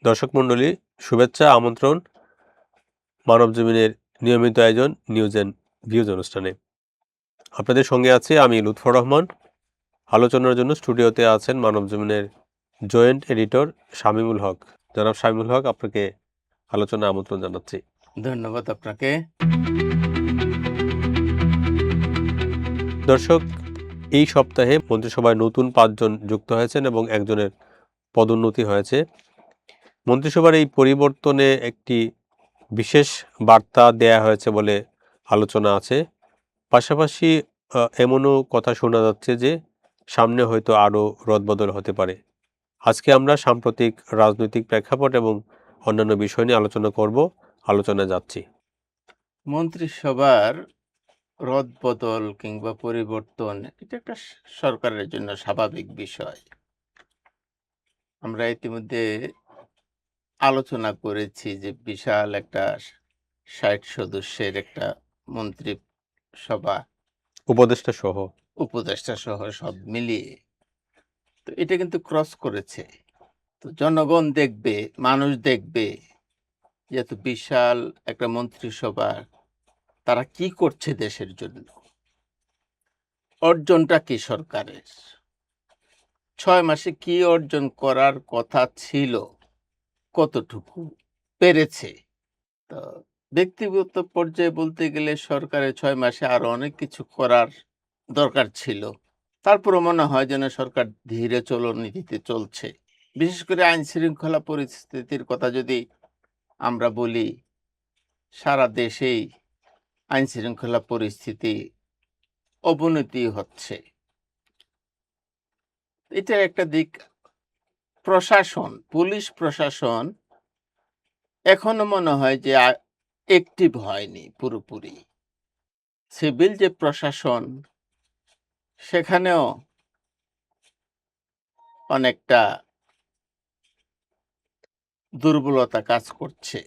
দর্শক মণ্ডলী, শুভেচ্ছা আমন্ত্রণ মানবজমিনের নিয়মিত আয়োজন নিউজ অ্যান্ড ভিউজ অনুষ্ঠানে। আপনাদের সঙ্গে আছি আমি লুৎফর রহমান। আলোচনার জন্য স্টুডিওতে আছেন মানবজমিনের জয়েন্ট এডিটর শামীমুল হক। জনাব শামীমুল হক, আপনাকে আলোচনায় আমন্ত্রণ জানাচ্ছি। ধন্যবাদ আপনাকে। দর্শক, এই সপ্তাহে মন্ত্রিসভায় নতুন ৫ জন যুক্ত হয়েছেন এবং একজনের পদোন্নতি হয়েছে। মন্ত্রিসভার এই পরিবর্তনে একটি বিশেষ বার্তা দেয়া হয়েছে বলে আলোচনা আছে। পাশাপাশি এমনও কথা শোনা যাচ্ছে যে সামনে হয়তো আরও রদবদল হতে পারে। আজকে আমরা সাম্প্রতিক রাজনৈতিক প্রেক্ষাপট এবং অন্যান্য বিষয় নিয়ে আলোচনা করব। আলোচনায় যাচ্ছি। মন্ত্রিসভার রদবদল কিংবা পরিবর্তন এটা একটা সরকারের জন্য স্বাভাবিক বিষয়। আমরা ইতিমধ্যে আলোচনা করেছি যে বিশাল একটা ৬০ সদস্যের একটা মন্ত্রিসভা, উপদেষ্টা সহ। উপদেষ্টা সহ সব মিলিয়ে। তো এটা কিন্তু ক্রস করেছে। তো জনগণ দেখবে, মানুষ দেখবে যে এত বিশাল একটা মন্ত্রিসভা তারা কি করছে দেশের জন্য। অর্জনটা কি সরকারের? ৬ মাসে কি অর্জন করার কথা ছিল? কতটুকু পেরেছে? তো ব্যক্তিগত পর্যায়ে বলতে গেলে সরকারের ৬ মাসে আরো অনেক কিছু করার দরকার ছিল। তারপরও মনে হয় যেন সরকার ধীরে চলনীতিতে চলছে। বিশেষ করে আইন শৃঙ্খলা পরিস্থিতির কথা যদি আমরা বলি, সারা দেশেই আইন শৃঙ্খলা পরিস্থিতি অবনতি হচ্ছে। এটা একটা দিক। প্রশাসন, পুলিশ প্রশাসন এখনো মনে হয় যে অ্যাক্টিভ হয়নি পুরোপুরি। সিভিল যে প্রশাসন সেখানেও অনেকটা দুর্বলতা কাজ করছে।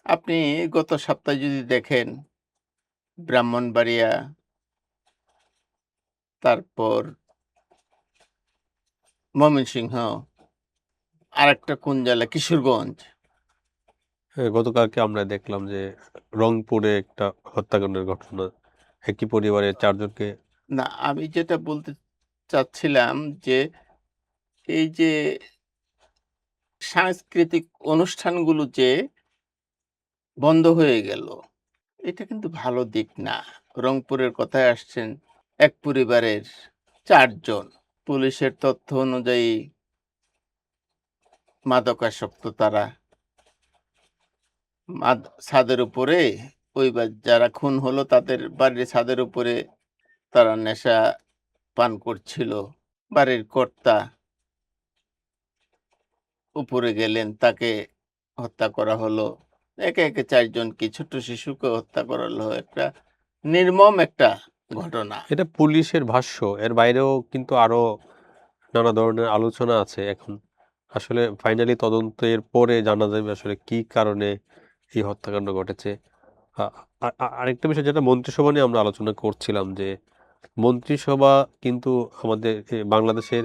আপনি গত সপ্তাহে যদি দেখেন ব্রাহ্মণবাড়িয়া, তারপর ময়মনসিংহ, আরেকটা কোন জেলা কিশোরগঞ্জ। গতকালকে আমরা দেখলাম যে রংপুরে একটা হত্যাকাণ্ডের ঘটনা, একই পরিবারের ৪ জনকে। না, আমি যেটা বলতে চাচ্ছিলাম যে এই যে সাংস্কৃতিক অনুষ্ঠানগুলো যে বন্ধ হয়ে গেল, এটা কিন্তু ভালো দিক না। রংপুরের কথায় আসছেন এক পরিবারের ৪ জন। পুলিশের তথ্য অনুযায়ী মাদকাসক্ত তারা। ছাদের উপরে ওই যারা খুন হলো তাদের বাড়ির ছাদের উপরে তারা নেশা পান করছিল। বাড়ির কর্তা উপরে গেলেন, তাকে হত্যা করা হলো। একে, একে ৪ জনকে, ছোট্ট শিশুকে হত্যা করা হলো। একটা নির্মম একটা ঘটনা। এটা পুলিশের ভাষ্য। এর বাইরেও কিন্তু আরো নানা ধরনের আলোচনা আছে এখন। আসলে ফাইনালি তদন্তের পরে জানা যাবে আসলে কি কারণে এই হত্যাকাণ্ড ঘটেছে। আরেকটা বিষয় যেটা মন্ত্রিসভা নিয়ে আমরা আলোচনা করছিলাম, যে মন্ত্রিসভা কিন্তু আমাদের বাংলাদেশের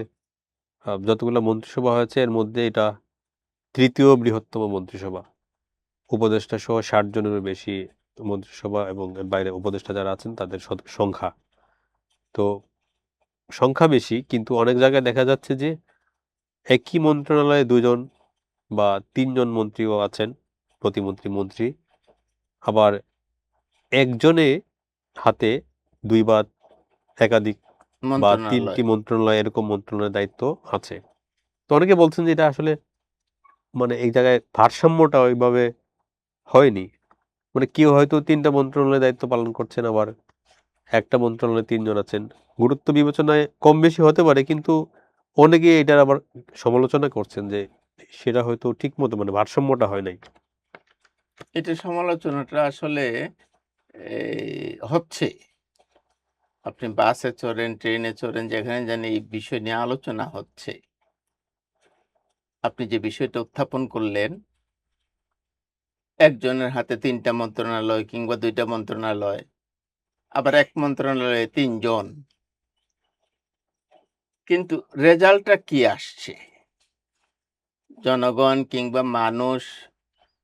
যতগুলো মন্ত্রিসভা হয়েছে এর মধ্যে এটা তৃতীয় বৃহত্তম মন্ত্রিসভা। উপদেষ্টা সহ ৬০ জনেরও বেশি মন্ত্রিসভা এবং এর বাইরে উপদেষ্টা যারা আছেন তাদের সংখ্যা। তো সংখ্যা বেশি, কিন্তু অনেক জায়গায় দেখা যাচ্ছে যে একই মন্ত্রণালয়ে ২ জন বা ৩ জন মন্ত্রীও আছেন, প্রতিমন্ত্রী মন্ত্রী। আবার একজনে হাতে ২ বা একাধিক বা ৩টি মন্ত্রণালয়। মন্ত্রণালয়, এরকম মন্ত্রণালয়ের দায়িত্ব আছে। তো অনেকে বলছেন যে এটা আসলে মানে এই জায়গায় ভারসাম্যটা ওইভাবে হয়নি। মানে কেউ হয়তো ৩টা মন্ত্রণালয়ের দায়িত্ব পালন করছেন, আবার একটা মন্ত্রণালয়ে ৩ জন আছেন। গুরুত্ব বিবেচনায় কম বেশি হতে পারে, কিন্তু অনেকে এটার আবার সমালোচনা করছেন যে সেটা হয়তো ঠিকমতো মানে ভারসাম্যটা হয় নাই। এটা সমালোচনাটা আসলে হচ্ছে। আপনি বাসে চড়েন, ট্রেনে চড়েন, যেখানে জানি এই বিষয় নিয়ে আলোচনা হচ্ছে। আপনি যে বিষয়টা উত্থাপন করলেন, একজনের হাতে ৩ টা মন্ত্রণালয় কিংবা ২ টা মন্ত্রণালয়, আবার এক মন্ত্রণালয়ে ৩ জন। কিন্তু রেজাল্টটা কি আসছে? জনগণ কিংবা মানুষ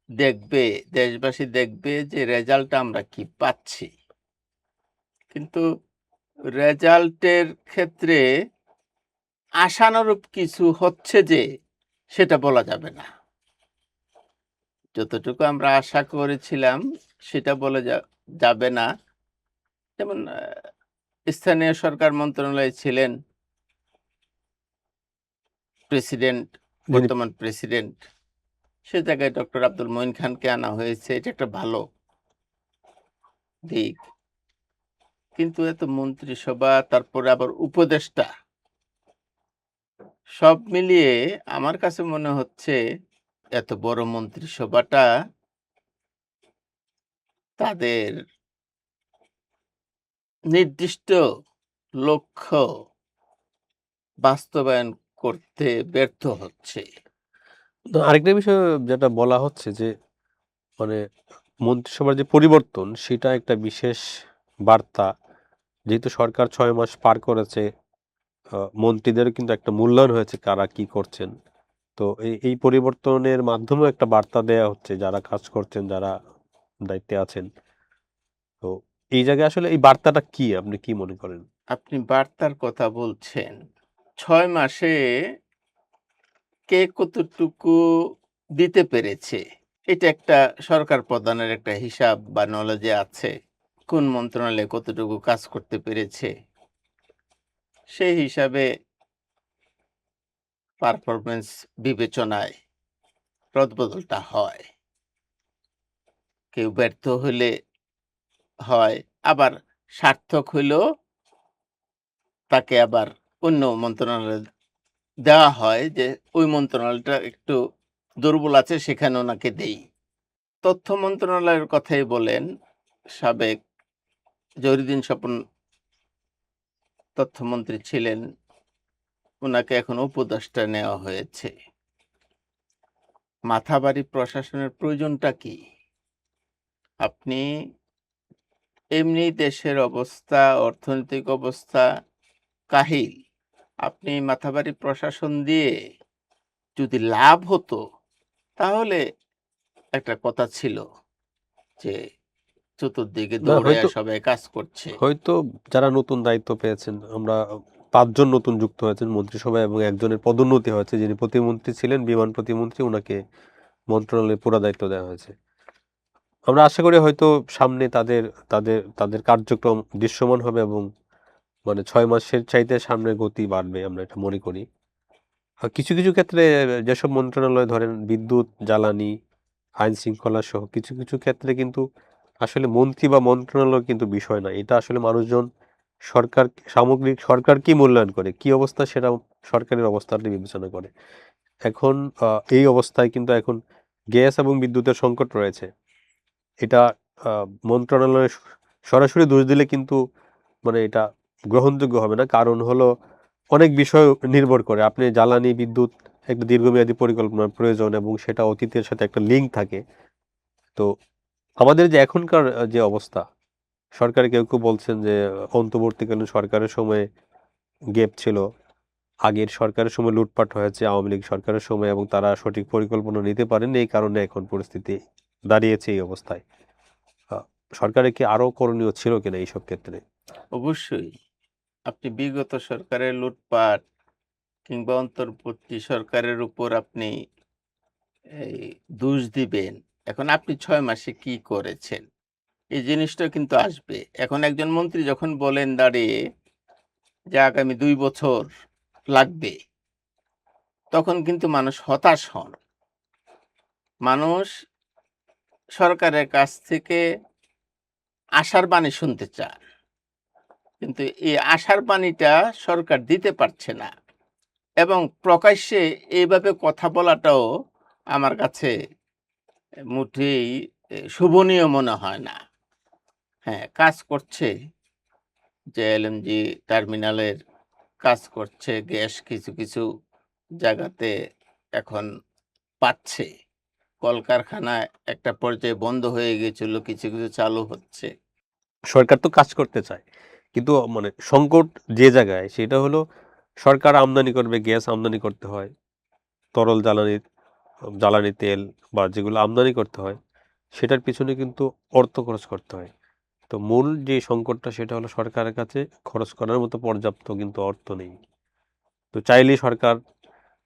দেখবে, দেশবাসী দেখবে যে রেজাল্টটা আমরা কি পাচ্ছি। কিন্তু রেজাল্টের ক্ষেত্রে আশানুরূপ কিছু হচ্ছে যে সেটা বলা যাবে না। যতটুকু আমরা আশা করেছিলাম সেটা যাবে না। যেমন স্থানীয় সরকার মন্ত্রণালয়ে ছিলেন প্রেসিডেন্ট, যিনি বর্তমান প্রেসিডেন্ট। সে জায়গায় ডক্টর আব্দুল মঈন খানকে আনা হয়েছে। এটা একটা ভালো দিক। কিন্তু এত মন্ত্রিসভা, তারপরে আবার উপদেষ্টা, সব মিলিয়ে আমার কাছে মনে হচ্ছে এত বড় মন্ত্রিসভাটা তাদের নির্দিষ্ট লক্ষ্য বাস্তবায়ন করতে ব্যর্থ হচ্ছে। আরেকটা বিষয় যেটা বলা হচ্ছে যে মানে মন্ত্রিসভার যে পরিবর্তন সেটা একটা বিশেষ বার্তা, যেহেতু সরকার 6 মাস পার করেছে, মন্ত্রীদেরও কিন্তু একটা মূল্যায়ন হয়েছে কারা কি করছেন। তো এই পরিবর্তনের মাধ্যমেও একটা বার্তা দেয়া হচ্ছে যারা কাজ করছেন, যারা দায়িত্বে আছেন। তো এই জায়গায় আসলে এই বার্তাটা কি, আপনি কি মনে করেন? আপনি বার্তার কথা বলছেন। ৬ মাসে কে কতটুকু দিতে পেরেছে, এটা একটা সরকার প্রধানের একটা হিসাব বা নলেজে আছে। কোন মন্ত্রণালয়ে কতটুকু কাজ করতে পেরেছে, সেই হিসাবে পারফরম্যান্স বিবেচনায় রদবদলটা হয়। কেউ ব্যর্থ হলে হয়, আবার সার্থক হইলেও তাকে আবার অন্য মন্ত্রণালয়ে দেওয়া হয় যে ওই মন্ত্রণালয়টা একটু দুর্বল আছে, সেখানে ওনাকে দেই। তথ্য মন্ত্রণালয়ের কথাই বলেন, সাবেক জহিরুদ্দিন স্বপন তথ্যমন্ত্রী ছিলেন, উনাকে এখন উপদেষ্টা নেওয়া হয়েছে। মাথাভারী প্রশাসনের প্রয়োজনটা কি? আপনি এমনি দেশের অবস্থা, অর্থনৈতিক অবস্থা কাহিল। আপনি মাথাভারী প্রশাসন দিয়ে যদি লাভ হতো, তাহলে একটা কথা ছিল যে চতুর্দিকে না দৌড়াইয়া হয়তো সবাই কাজ করছে। হয়তো যারা নতুন দায়িত্ব পেয়েছেন, আমরা 5 জন নতুন যুক্ত হয়েছেন মন্ত্রিসভায় এবং একজনের পদোন্নতি হয়েছে, যিনি প্রতিমন্ত্রী ছিলেন, বিমান প্রতিমন্ত্রী, ওনাকে মন্ত্রণালয়ের পুরো দায়িত্ব দেওয়া হয়েছে। আমরা আশা করি হয়তো সামনে তাদের তাদের তাদের কার্যক্রম দৃশ্যমান হবে এবং 6 মাসের চাইতে সামনে গতি বাড়বে, আমরা এটা মনে করি। কিছু কিছু ক্ষেত্রে যেসব মন্ত্রণালয় ধরেন বিদ্যুৎ, জ্বালানি, আইন শৃঙ্খলা সহ কিছু কিছু ক্ষেত্রে কিন্তু আসলে মন্ত্রী বা মন্ত্রণালয় কিন্তু বিষয় না, এটা আসলে মানুষজন সরকার, সামগ্রিক সরকার কি মূল্যায়ন করে, কি অবস্থা সেটা সরকারের অবস্থাটি বিবেচনা করে। এখন এই অবস্থায় কিন্তু এখন গ্যাস এবং বিদ্যুতের সংকট রয়েছে। এটা মন্ত্রণালয়ে সরাসরি দোষ দিলে কিন্তু এটা গ্রহণযোগ্য হবে না। কারণ হলো অনেক বিষয় নির্ভর করে। আপনি জ্বালানি, বিদ্যুৎ একটা দীর্ঘমেয়াদী পরিকল্পনার প্রয়োজন এবং সেটা অতীতের সাথে একটা লিঙ্ক থাকে। তো আমাদের যে এখনকার যে অবস্থা, সরকারে কেউ কেউ বলছেন যে অন্তর্বর্তীকালীন সরকারের সময় গ্যাপ ছিল। আগের সরকারের সময় লুটপাট হয়েছে আওয়ামী লীগ সরকারের সময় এবং তারা সঠিক পরিকল্পনা নিতে পারেনি। এই কারণে এখন পরিস্থিতি দাঁড়িয়েছে এই অবস্থায়। আ সরকারের কি আরো করণীয় ছিল কিনা এইসব ক্ষেত্রে? অবশ্যই আপনি বিগত সরকারের লুটপাট কিংবা অন্তর্বর্তী সরকারের উপর আপনি এই দোষ দিবেন। এখন আপনি ৬ মাসে কি করেছেন? এই জিনিসটা কিন্তু আসবে। এখন একজন মন্ত্রী যখন বলেন দাঁড়িয়ে যে আগামী ২ বছর লাগবে, তখন কিন্তু মানুষ হতাশ হন। মানুষ সরকারের কাছ থেকে আশার বাণী শুনতে চায়। কিন্তু এই আশার বাণীটা সরকার দিতে পারছে না। এবং প্রকাশ্যে এইভাবে কথা বলাটাও আমার কাছে মোটেই শোভনীয় মনে হয় না। হ্যাঁ, কাজ করছে, যে এলএনজি টার্মিনালের কাজ করছে, গ্যাস কিছু কিছু জায়গাতে এখন পাচ্ছে। কলকারখানা একটা পর্যায়ে বন্ধ হয়ে গিয়েছিল, কিছু কিছু চালু হচ্ছে। সরকার তো কাজ করতে চায়। কিন্তু সংকট যে জায়গায় সেটা হলো সরকার আমদানি করবে, গ্যাস আমদানি করতে হয়, তরল জ্বালানির। জ্বালানি তেল বা যেগুলো আমদানি করতে হয় সেটার পিছনে কিন্তু অর্থ খরচ করতে হয়। তো মূল যে সংকটটা সেটা হলো সরকারের কাছে খরচ করার মতো পর্যাপ্ত কিন্তু অর্থ নেই। তো চাইলেই সরকার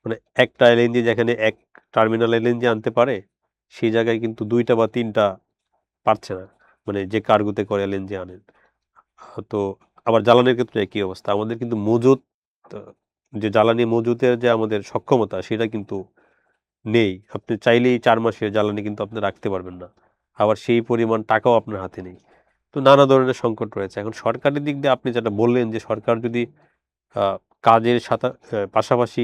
মানে একটা এলএনজি যেখানে এক টার্মিনাল এলএনজি আনতে পারে সেই জায়গায় কিন্তু ২টা বা ৩টা পারছে না। মানে যে কার্গোতে করে এলএনজি আনেন। তো আবার জ্বালানির ক্ষেত্রে একই অবস্থা। আমাদের কিন্তু মজুত আ যে জ্বালানি মজুতের যে আমাদের সক্ষমতা সেটা কিন্তু নেই। আপনি চাইলেই ৪ মাসের জ্বালানি কিন্তু আপনি রাখতে পারবেন না। আবার সেই পরিমাণ টাকাও আপনার হাতে নেই। তো নানা ধরনের সংকট রয়েছে। এখন সরকারের দিক দিয়ে আপনি যেটা বললেন যে সরকার যদি আ কাজের পাশাপাশি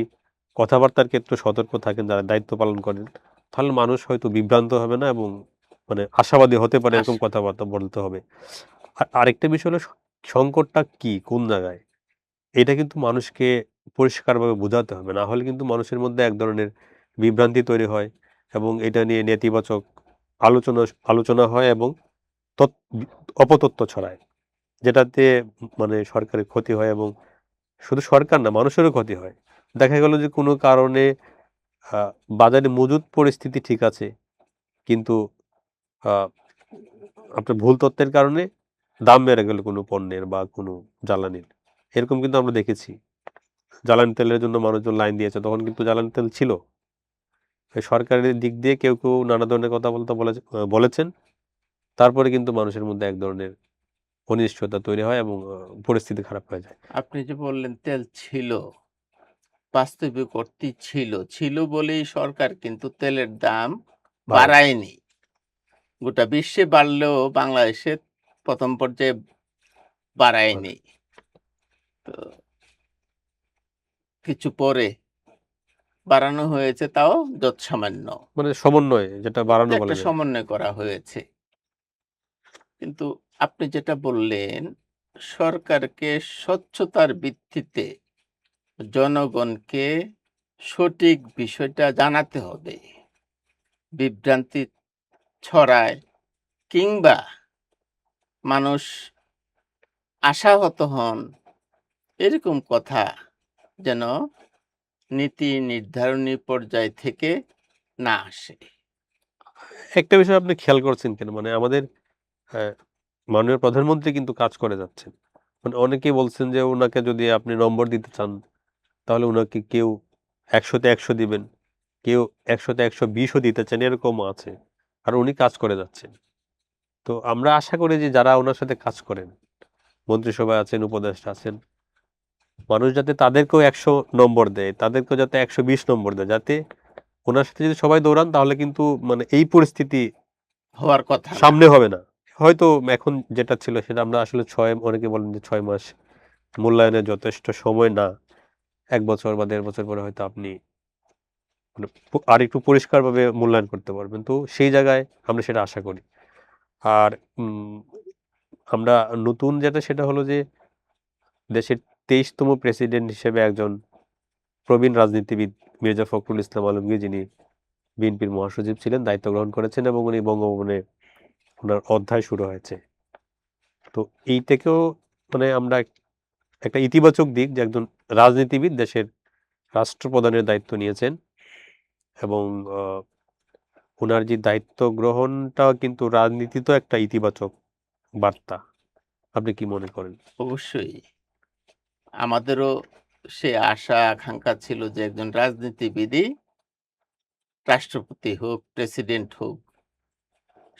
কথাবার্তার ক্ষেত্রে সতর্ক থাকেন, যারা দায়িত্ব পালন করেন, তাহলে মানুষ হয়তো বিভ্রান্ত হবে না এবং মানে আশাবাদী হতে পারে আস এরকম কথাবার্তা বলতে হবে। আরেকটা বিষয় হলো সংকটটা কি? কোন জায়গায়? এটা কিন্তু মানুষকে পরিষ্কারভাবে বোঝাতে হবে। না হলে কিন্তু মানুষের মধ্যে এক ধরনের বিভ্রান্তি তৈরি হয় এবং এটা নিয়ে নেতিবাচক আলোচনা আলোচনা হয় এবং তথ্য অপতথ্য ছড়ায়। যেটাতে মানে সরকারের ক্ষতি হয় এবং শুধু সরকার না মানুষেরও ক্ষতি হয়। দেখা গেল যে কোনো কারণে আ বাজারে মজুদ পরিস্থিতি ঠিক আছে। কিন্তু আ আপনার ভুল তথ্যের কারণে দাম বেড়ে গেল কোনো পণ্যের বা কোনো জ্বালানির। এরকম কিন্তু আমরা দেখেছি। জ্বালানি তেলের জন্য মানুষজন লাইন দিয়েছে। তখন কিন্তু জ্বালানি তেল ছিল। সরকারের দিক দিয়ে কেউ নানা ধরনের কথাবার্তা বলেছেন। তারপরে কিন্তু মানুষের মধ্যে এক ধরনের অনিশ্চয়তা তৈরি হয় এবং পরিস্থিতি খারাপ হয়ে যায়। আপনি যে বললেন তেল ছিল, বাস্তবিক অর্থেই ছিল। ছিল বলেই সরকার কিন্তু তেলের দাম বাড়াইছে। বাড়ায়নি। গোটা বিশ্বে বাড়লেও বাংলাদেশে ১ম পর্যায়ে মানে বাড়ায়নি। তো কিছু পরে বাড়ানো হয়েছে তাও যৎসামান্য। মানে সমন্বয় যেটা বাড়ানো যে বলা একটা যায়। সমন্বয় করা হয়েছে। কিন্তু আপনি যেটা বললেন, সরকারকে স্বচ্ছতার ভিত্তিতে জনগণকে সঠিক বিষয়টা জানাতে হবে। বিভ্রান্তি ছড়ায় কিংবা মানুষ আশাহত হন, এরকম কথা যেন নীতি নির্ধারণী পর্যায় থেকে না আসে। একটা বিষয় আপনি খেয়াল করছেন কিনা? মানে আমাদের হ্যাঁ, মাননীয় প্রধানমন্ত্রী কিন্তু কাজ করে যাচ্ছেন। মানে অনেকেই বলছেন যে উনাকে যদি আপনি নম্বর দিতে চান, তাহলে উনাকে কেউ ১০০ তে ১০০ দিবেন। কেউ ১০০ তে ১২০ ও দিতে চান এরকমও আছে। আর উনি কাজ করে যাচ্ছেন। তো আমরা আশা করি যে যারা উনার সাথে কাজ করেন, মন্ত্রিসভায় আছেন, উপদেষ্টা আছেন, মানুষ যাতে তাদেরকেও ১০০ নম্বর দেয়, তাদেরকেও যাতে ১২০ নম্বর দেয়। যাতে উনার সাথে যদি সবাই দৌড়ান তাহলে কিন্তু মানে এই পরিস্থিতি হওয়ার কথা না। সামনে হবে না। হয়তো এখন যেটা ছিল সেটা আমরা আসলে অনেকে বলেন যে ৬ মাস মূল্যায়নের যথেষ্ট সময় না। ১ বছর বা ১.৫ বছর পরে হয়তো আপনি মানে আরেকটু পরিষ্কারভাবে মূল্যায়ন করতে পারবেন। তো সেই জায়গায় আমরা সেটা আশা করি। আর আমরা নতুন যেটা সেটা হলো যে দেশের ২৩ তম প্রেসিডেন্ট হিসেবে একজন প্রবীণ রাজনীতিবিদ মির্জা ফখরুল ইসলাম আলমগীর, যিনি বিএনপির মহাসচিব ছিলেন, দায়িত্ব গ্রহণ করেছেন এবং উনি বঙ্গভবনে উনার অধ্যায় শুরু হয়েছে। তো এইটাকেও মানে আমরা একটা ইতিবাচক দিক যে একজন রাজনীতিবিদ দেশের রাষ্ট্রপ্রধানের দায়িত্ব নিয়েছেন এবং আ উনার যে দায়িত্ব গ্রহণটাও কিন্তু রাজনীতিতেও একটা ইতিবাচক বার্তা। আপনি কি মনে করেন? অবশ্যই আমাদেরও সে আশা আকাঙ্ক্ষা ছিল যে একজন রাজনীতিবিদই রাষ্ট্রপতি হোক, প্রেসিডেন্ট হোক,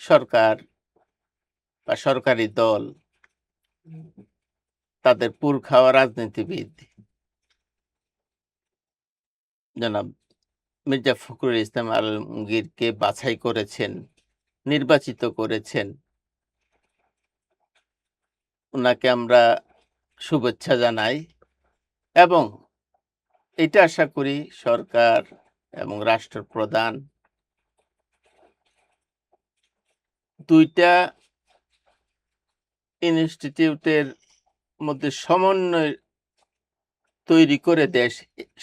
সরকার বা সরকারি দল তাদের পুর খাওয়া রাজনীতিবিদ জনাব মির্জা ফখরুল ইসলাম আলমগীরকে বাছাই করেছেন, নির্বাচিত করেছেন। উনাকে আমরা শুভেচ্ছা জানাই এবং এটা আশা করি সরকার এবং রাষ্ট্রপ্রধান ২ টা ইনস্টিটিউটের মধ্যে সমন্বয় তৈরি করে দেশ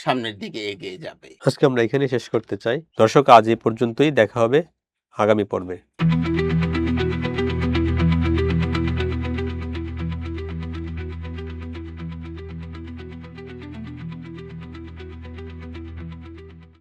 সামনের দিকে এগিয়ে যাবে। আজকে আমরা এখানেই শেষ করতে চাই। দর্শক, আজ এই পর্যন্তই। দেখা হবে আগামী পর্বে।